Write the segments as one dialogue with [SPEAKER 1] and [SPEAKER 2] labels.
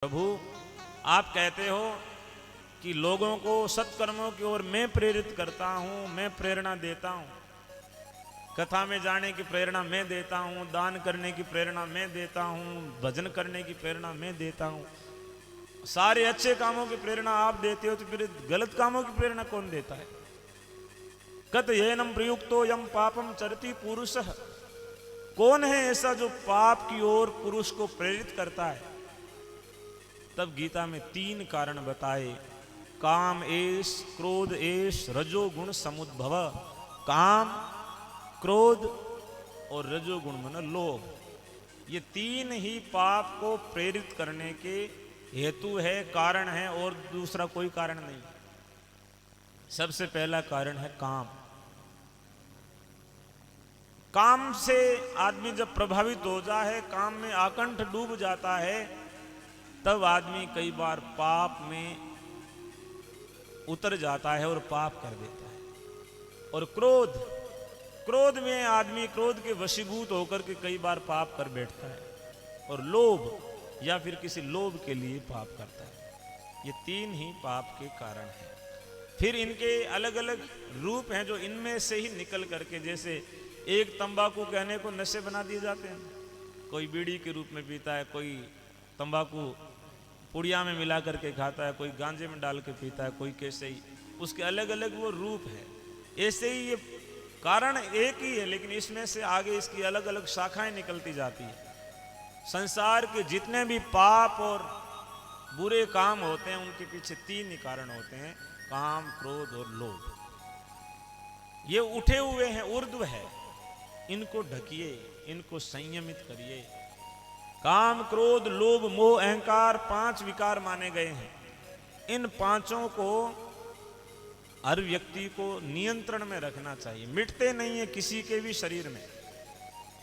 [SPEAKER 1] प्रभु, आप कहते हो कि लोगों को सत्कर्मों की ओर मैं प्रेरित करता हूँ, मैं प्रेरणा देता हूँ, कथा में जाने की प्रेरणा मैं देता हूँ, दान करने की प्रेरणा मैं देता हूँ, भजन करने की प्रेरणा मैं देता हूँ, सारे अच्छे कामों की प्रेरणा आप देते हो, तो फिर गलत कामों की प्रेरणा कौन देता है? कत येनम प्रयुक्तो यम पापम चरति पुरुषः, कौन है ऐसा जो पाप की ओर पुरुष को प्रेरित करता है? तब गीता में 3 कारण बताए। काम एष, क्रोध एष, रजोगुण समुद्भव। काम, क्रोध और रजोगुण मन लोभ, ये 3 ही पाप को प्रेरित करने के हेतु है, कारण है, और दूसरा कोई कारण नहीं। सबसे पहला कारण है काम। काम से आदमी जब प्रभावित हो जाए, काम में आकंठ डूब जाता है, तब आदमी कई बार पाप में उतर जाता है और पाप कर देता है। और क्रोध, क्रोध में आदमी क्रोध के वशीभूत होकर के कई बार पाप कर बैठता है। और लोभ, या फिर किसी लोभ के लिए पाप करता है। ये 3 ही पाप के कारण हैं। फिर इनके अलग अलग रूप हैं जो इनमें से ही निकल करके, जैसे एक तंबाकू कहने को नशे बना दिए जाते हैं। कोई बीड़ी के रूप में पीता है, कोई तंबाकू पुड़िया में मिला करके खाता है, कोई गांजे में डाल के पीता है, कोई कैसे ही, उसके अलग अलग वो रूप है। ऐसे ही ये कारण एक ही है, लेकिन इसमें से आगे इसकी अलग अलग शाखाएं निकलती जाती है। संसार के जितने भी पाप और बुरे काम होते हैं, उनके पीछे 3 ही कारण होते हैं, काम, क्रोध और लोभ। ये उठे हुए हैं, ऊर्ध्व है, इनको ढकिए, इनको संयमित करिए। काम, क्रोध, लोभ, मोह, अहंकार 5 विकार माने गए हैं। इन 5 को हर व्यक्ति को नियंत्रण में रखना चाहिए। मिटते नहीं है किसी के भी शरीर में।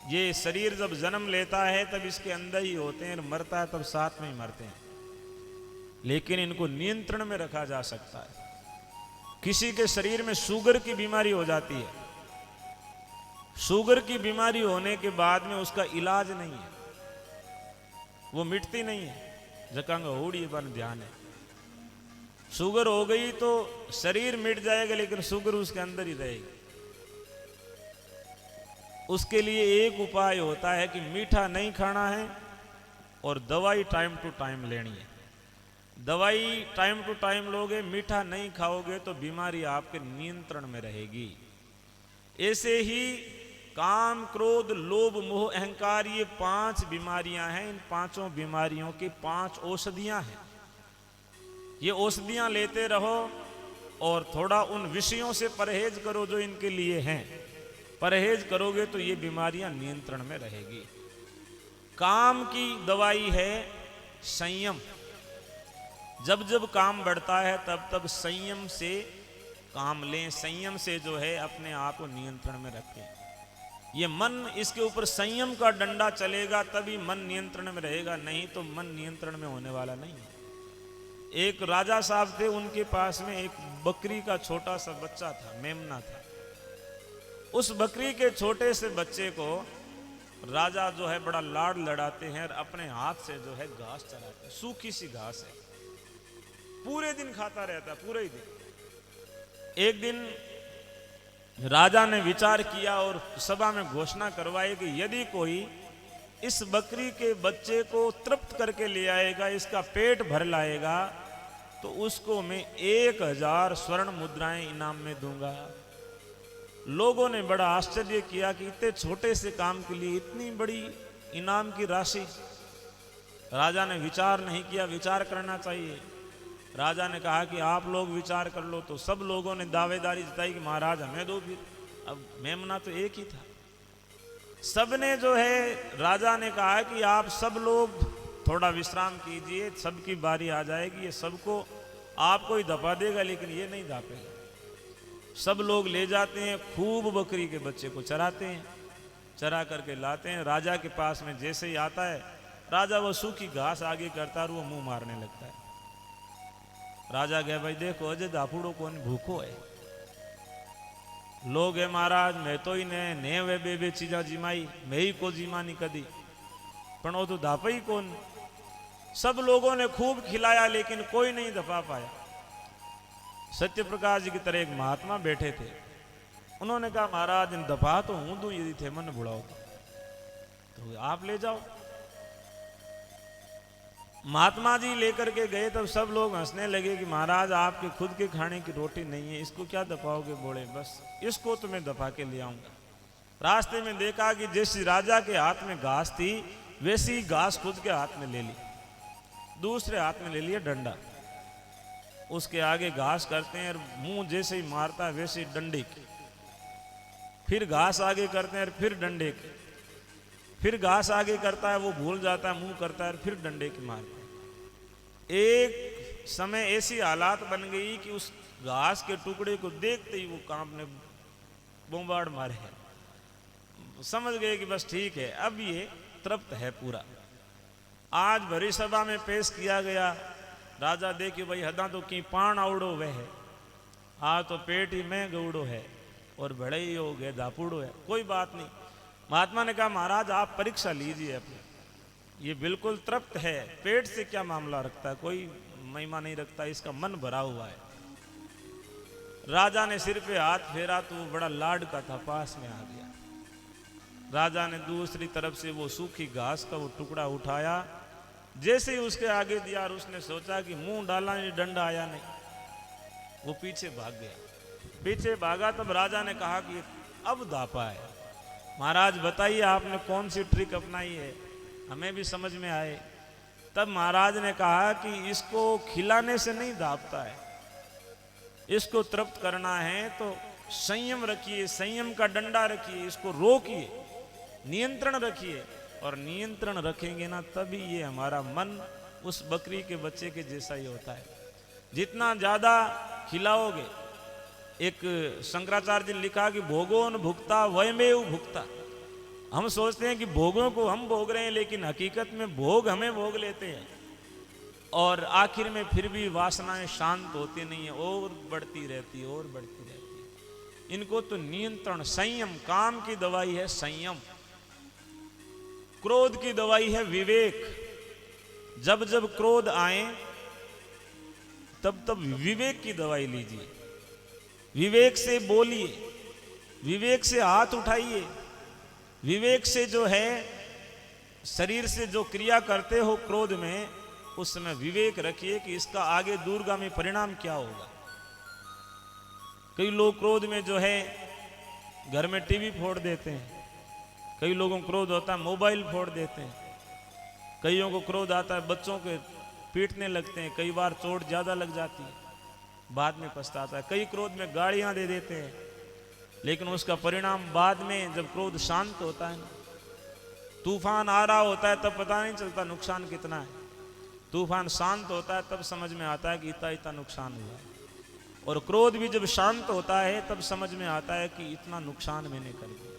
[SPEAKER 1] ये शरीर जब जन्म लेता है तब इसके अंदर ही होते हैं, और मरता है तब साथ में ही मरते हैं, लेकिन इनको नियंत्रण में रखा जा सकता है। किसी के शरीर में शुगर की बीमारी हो जाती है, शुगर की बीमारी होने के बाद में उसका इलाज नहीं है, वो मिटती नहीं है। जकांग होड़ी बन ध्यान है। शुगर हो गई तो शरीर मिट जाएगा, लेकिन शुगर उसके अंदर ही रहेगी। उसके लिए एक उपाय होता है कि मीठा नहीं खाना है और दवाई टाइम टू टाइम लेनी है। दवाई टाइम टू टाइम लोगे, मीठा नहीं खाओगे तो बीमारी आपके नियंत्रण में रहेगी। ऐसे ही काम, क्रोध, लोभ, मोह, अहंकार, ये 5 बीमारियां हैं। इन 5 बीमारियों की 5 औषधियां हैं। ये औषधियां लेते रहो और थोड़ा उन विषयों से परहेज करो जो इनके लिए हैं। परहेज करोगे तो ये बीमारियां नियंत्रण में रहेगी। काम की दवाई है संयम। जब जब काम बढ़ता है तब तब संयम से काम लें, संयम से जो है अपने आप को नियंत्रण में रखें। ये मन, इसके ऊपर संयम का डंडा चलेगा तभी मन नियंत्रण में रहेगा, नहीं तो मन नियंत्रण में होने वाला नहीं है। एक राजा साहब थे, उनके पास में एक बकरी का छोटा सा बच्चा था, मेमना था। उस बकरी के छोटे से बच्चे को राजा जो है बड़ा लाड लड़ाते हैं और अपने हाथ से जो है घास चलाते हैं, सूखी सी घास है, पूरे दिन खाता रहता, पूरे ही दिन। एक दिन राजा ने विचार किया और सभा में घोषणा करवाई कि यदि कोई इस बकरी के बच्चे को तृप्त करके ले आएगा, इसका पेट भर लाएगा, तो उसको मैं 1000 स्वर्ण मुद्राएं इनाम में दूंगा। लोगों ने बड़ा आश्चर्य किया कि इतने छोटे से काम के लिए इतनी बड़ी इनाम की राशि। राजा ने विचार नहीं किया, विचार करना चाहिए। राजा ने कहा कि आप लोग विचार कर लो। तो सब लोगों ने दावेदारी जताई कि महाराज हमें दो। फिर अब मेमना तो एक ही था। सबने जो है, राजा ने कहा कि आप सब लोग थोड़ा विश्राम कीजिए, सबकी बारी आ जाएगी, ये सबको आपको ही दबा देगा, लेकिन ये नहीं दापेगा। सब लोग ले जाते हैं, खूब बकरी के बच्चे को चराते हैं, चरा करके लाते हैं। राजा के पास में जैसे ही आता है, राजा वो सूखी घास आगे करता है और वो मुंह मारने लगता है। राजा गया, भाई देखो अजय दाफूड़ो कौन भूखो है। लोग है महाराज, मैं तो ही ने वे बे चीजा जीमाई, मैं ही को जीमा नहीं कदी, पण वो तो दापई कौन। सब लोगों ने खूब खिलाया लेकिन कोई नहीं दफा पाया। सत्य प्रकाश जी की तरह एक महात्मा बैठे थे। उन्होंने कहा महाराज इन दफा तो हूं दूं यदि थे मन बुढ़ाओ तो आप ले जाओ। महात्मा जी लेकर के गए तब सब लोग हंसने लगे कि महाराज आपके खुद के खाने की रोटी नहीं है, इसको क्या दफाओगे? बोले बस इसको तो मैं दफा के ले आऊंगा। रास्ते में देखा कि जैसी राजा के हाथ में घास थी वैसी घास खुद के हाथ में ले ली, दूसरे हाथ में ले लिया डंडा। उसके आगे घास करते हैं और मुंह जैसे ही मारता है वैसे ही डंडे की, फिर घास आगे करते हैं और फिर डंडे की, फिर घास आगे करता है वो भूल जाता है, मुंह करता है और फिर डंडे की मारते हैं। एक समय ऐसी हालात बन गई कि उस घास के टुकड़े को देखते ही वो कांपने बम्बाड़ मारे हैं। समझ गए कि बस ठीक है अब ये तृप्त है पूरा। आज भरी सभा में पेश किया गया। राजा देखियो भाई हदा तो की पान आवड़ो वह है, आ तो पेट ही में गौड़ो है और बड़े ही हो गए दापुड़ो है। कोई बात नहीं। महात्मा ने कहा महाराज आप परीक्षा लीजिए अपनी, ये बिल्कुल तृप्त है, पेट से क्या मामला रखता है, कोई महिमा नहीं रखता, इसका मन भरा हुआ है। राजा ने सिर पे हाथ फेरा तो वो बड़ा लाड का था, पास में आ गया। राजा ने दूसरी तरफ से वो सूखी घास का वो टुकड़ा उठाया, जैसे ही उसके आगे दिया और उसने सोचा कि मुंह डाला नहीं डंडा आया नहीं, वो पीछे भाग गया। पीछे भागा तब राजा ने कहा कि अब दापा है। महाराज बताइए आपने कौन सी ट्रिक अपनाई है, हमें भी समझ में आए। तब महाराज ने कहा कि इसको खिलाने से नहीं दापता है, इसको तृप्त करना है तो संयम रखिए, संयम का डंडा रखिए, इसको रोकिए, नियंत्रण रखिए। और नियंत्रण रखेंगे ना तभी ये हमारा मन उस बकरी के बच्चे के जैसा ही होता है। जितना ज्यादा खिलाओगे, एक शंकराचार्य जी ने लिखा कि भोगोन भुक्ता वयमेव भुक्ता। हम सोचते हैं कि भोगों को हम भोग रहे हैं लेकिन हकीकत में भोग हमें भोग लेते हैं और आखिर में फिर भी वासनाएं शांत होती नहीं है, और बढ़ती रहती है और बढ़ती रहती है। इनको तो नियंत्रण, संयम, काम की दवाई है संयम, क्रोध की दवाई है विवेक। जब जब क्रोध आए तब तब विवेक की दवाई लीजिए, विवेक से बोलिए, विवेक से हाथ उठाइए, विवेक से जो है शरीर से जो क्रिया करते हो क्रोध में, उस समय विवेक रखिए कि इसका आगे दूरगामी परिणाम क्या होगा। कई लोग क्रोध में जो है घर में टीवी फोड़ देते हैं, कई लोगों को क्रोध होता है मोबाइल फोड़ देते हैं, कईयों को क्रोध आता है बच्चों के पीटने लगते हैं, कई बार चोट ज्यादा लग जाती है, बाद में पछताता है। कई क्रोध में गालियां दे देते हैं, लेकिन उसका परिणाम बाद में जब क्रोध शांत होता है ना, तूफान आ रहा होता है तब पता नहीं चलता नुकसान कितना है, तूफान शांत होता है तब समझ में आता है कि इतना इतना नुकसान हुआ है। और क्रोध भी जब शांत होता है तब समझ में आता है कि इतना नुकसान मैंने कर दिया।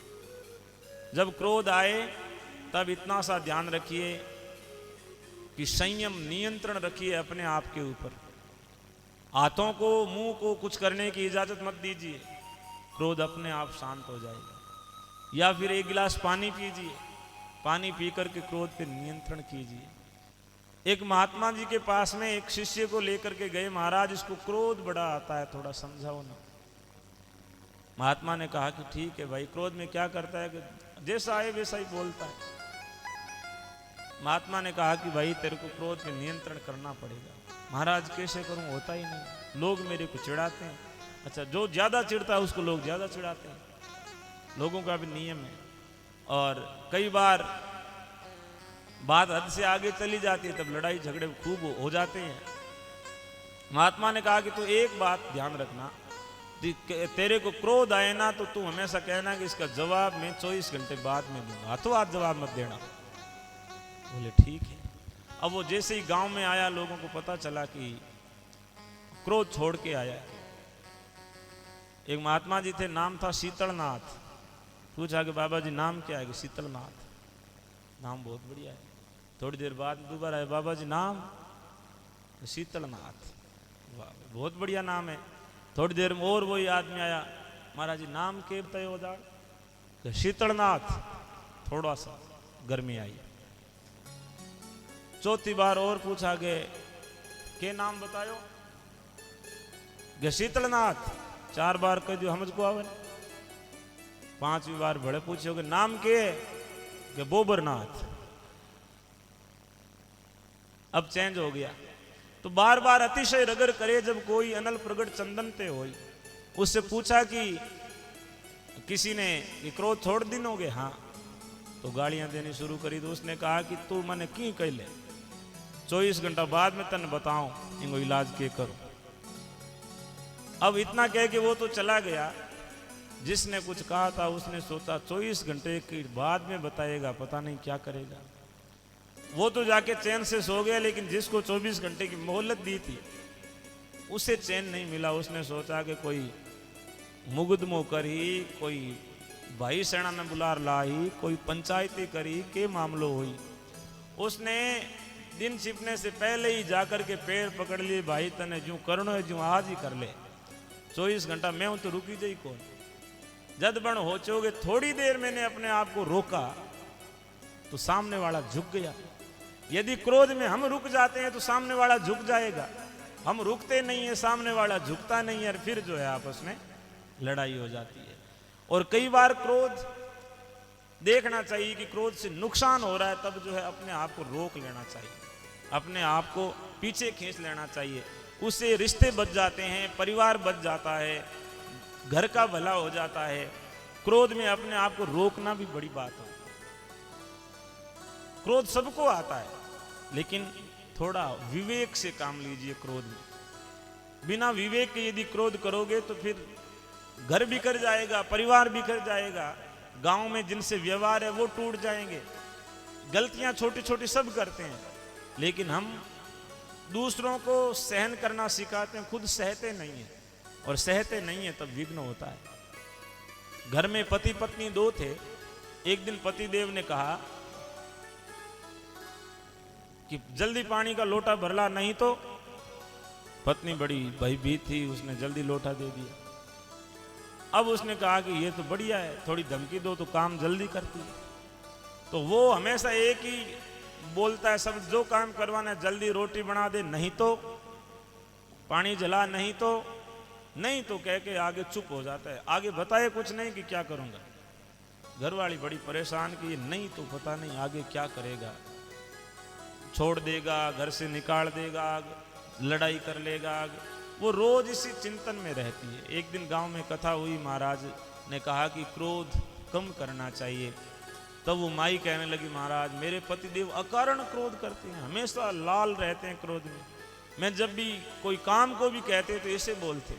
[SPEAKER 1] जब क्रोध आए तब इतना सा ध्यान रखिए कि संयम, नियंत्रण रखिए अपने आप के ऊपर। हाथों को, मुंह को कुछ करने की इजाजत मत दीजिए, क्रोध अपने आप शांत हो जाएगा। या फिर एक गिलास पानी पीजिए, पानी पी करके क्रोध पे नियंत्रण कीजिए। एक महात्मा जी के पास में एक शिष्य को लेकर के गए, महाराज इसको क्रोध बड़ा आता है, थोड़ा समझाओ ना। महात्मा ने कहा कि ठीक है भाई, क्रोध में क्या करता है कि जैसा आए वैसा ही बोलता है। महात्मा ने कहा कि भाई तेरे को क्रोध पे नियंत्रण करना पड़ेगा। महाराज कैसे करूं, होता ही नहीं, लोग मेरे को चिढ़ाते हैं। अच्छा, जो ज्यादा चिढ़ता है उसको लोग ज्यादा चिढ़ाते हैं, लोगों का भी नियम है। और कई बार बात हद से आगे चली जाती है तब लड़ाई झगड़े खूब हो जाते हैं। महात्मा ने कहा कि तू एक बात ध्यान रखना, तेरे को क्रोध आए ना तो तू हमेशा कहना कि इसका जवाब मैं 24 घंटे बाद में दूंगा, हाथों हाथ जवाब मत देना। बोले ठीक है। अब वो जैसे ही गांव में आया, लोगों को पता चला कि क्रोध छोड़ के आया। एक महात्मा जी थे, नाम था शीतलनाथ। पूछा कि बाबा जी नाम क्या है? कि शीतलनाथ। नाम बहुत बढ़िया है। थोड़ी देर बाद दोबारा आए, बाबा जी नाम? शीतलनाथ। बहुत बढ़िया नाम है। थोड़ी देर में और वही आदमी आया, महाराज जी नाम के बताए उदार? शीतलनाथ। थोड़ा सा गर्मी आई। चौथी बार और पूछा गए के नाम बतायो गे शीतलनाथ, 4 बार कह दियो हमको आवे। 5वीं बार बड़े पूछो कि नाम के बोबरनाथ। अब चेंज हो गया। तो बार बार अतिशय रगर करे जब कोई अनल प्रगट चंदन ते होई। उससे पूछा कि किसी ने कि क्रोध छोड़ दिनोगे? हाँ। तो गालियां देनी शुरू करी। तो उसने कहा कि तू मने की कह ले, 24 घंटा बाद में तन बताऊं इनको इलाज के करो। अब इतना कह के वो तो चला गया। जिसने कुछ कहा था उसने सोचा 24 घंटे के बाद में बताएगा, पता नहीं क्या करेगा। वो तो जाके चैन से सो गया, लेकिन जिसको 24 घंटे की मोहलत दी थी उसे चैन नहीं मिला। उसने सोचा कि कोई मुकदमो करी, कोई भाई सेना में बुला लाई, कोई पंचायती करी के मामलो हुई। उसने दिन छिपने से पहले ही जाकर के पैर पकड़ लिए, भाई तने जो करनो है जो आज ही कर ले, 24 घंटा मैं हूं तो रुकी जाई कौन। जद बण हो चोगे, थोड़ी देर मैंने अपने आप को रोका तो सामने वाला झुक गया। यदि क्रोध में हम रुक जाते हैं तो सामने वाला झुक जाएगा। हम रुकते नहीं है, सामने वाला झुकता नहीं है, और फिर जो है आपस में लड़ाई हो जाती है। और कई बार क्रोध देखना चाहिए कि क्रोध से नुकसान हो रहा है, तब जो है अपने आप को रोक लेना चाहिए, अपने आप को पीछे खींच लेना चाहिए। उससे रिश्ते बच जाते हैं, परिवार बच जाता है, घर का भला हो जाता है। क्रोध में अपने आप को रोकना भी बड़ी बात है। क्रोध सबको आता है, लेकिन थोड़ा विवेक से काम लीजिए। क्रोध में बिना विवेक के यदि क्रोध करोगे तो फिर घर बिखर जाएगा, परिवार बिखर जाएगा, गांव में जिनसे व्यवहार है वो टूट जाएंगे। गलतियां छोटी छोटी सब करते हैं, लेकिन हम दूसरों को सहन करना सिखाते हैं, खुद सहते नहीं है, और सहते नहीं है तब विघ्न होता है। घर में पति पत्नी 2 थे। एक दिन पति देव ने कहा कि जल्दी पानी का लोटा भरला, नहीं तो। पत्नी बड़ी भयभीत थी, उसने जल्दी लोटा दे दिया। अब उसने कहा कि ये तो बढ़िया है, थोड़ी धमकी दो तो काम जल्दी करती है। तो वो हमेशा एक ही बोलता है, सब जो काम करवाना है, जल्दी रोटी बना दे, नहीं तो पानी जला, नहीं तो, नहीं तो कह के आगे चुप हो जाता है। आगे बताए कुछ नहीं कि क्या करूंगा। घरवाली बड़ी परेशान कि नहीं तो पता नहीं आगे क्या करेगा, छोड़ देगा, घर से निकाल देगा, लड़ाई कर लेगा। वो रोज इसी चिंतन में रहती है। एक दिन गांव में कथा हुई, महाराज ने कहा कि क्रोध कम करना चाहिए। तब वो माई कहने लगी, महाराज मेरे पतिदेव अकारण क्रोध करते हैं, हमेशा लाल रहते हैं क्रोध में। मैं जब भी कोई काम को भी कहते तो ऐसे बोलते।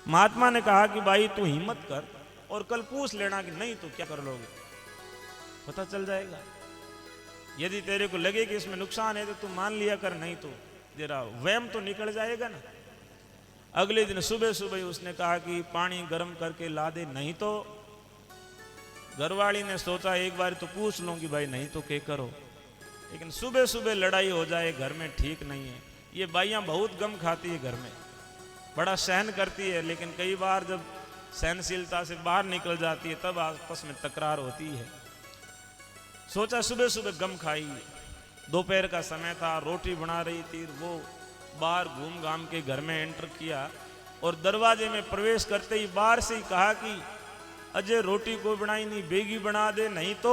[SPEAKER 1] महात्मा ने कहा कि भाई तू हिम्मत कर और कल पूछ लेना कि नहीं तो क्या कर लोगे, पता चल जाएगा। यदि तेरे को लगे कि इसमें नुकसान है तो तू मान लिया कर, नहीं तो तेरा वहम तो निकल जाएगा ना। अगले दिन सुबह सुबह उसने कहा कि पानी गर्म करके ला दे, नहीं तो। घरवाली ने सोचा एक बार तो पूछ लूं कि भाई नहीं तो क्या करो, लेकिन सुबह सुबह लड़ाई हो जाए घर में ठीक नहीं है। ये बाइयां बहुत गम खाती है, घर में बड़ा सहन करती है, लेकिन कई बार जब सहनशीलता से बाहर निकल जाती है तब आपस में तकरार होती है। सोचा सुबह सुबह गम खाई। दोपहर का समय था, रोटी बना रही थी। वो बाहर घूम घाम के घर में एंटर किया और दरवाजे में प्रवेश करते ही बाहर से ही कहा कि अजय रोटी कोई बनाई नहीं, बेगी बना दे, नहीं तो।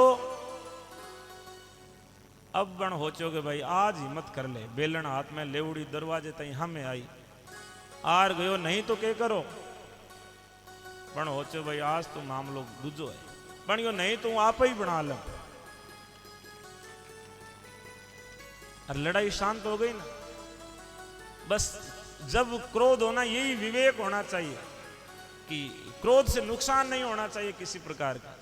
[SPEAKER 1] अब बन हो चोगे भाई, आज हिम्मत कर ले। बेलन हाथ में लेवड़ी दरवाजे तई हमें आई, आर गयो, नहीं तो क्या करो। पण हो चो भाई आज तो मामलो दूजो है, पण यो नहीं तो आप ही बना लो। और लड़ाई शांत हो गई ना। बस जब क्रोध होना, यही विवेक होना चाहिए कि क्रोध से नुकसान नहीं होना चाहिए किसी प्रकार का।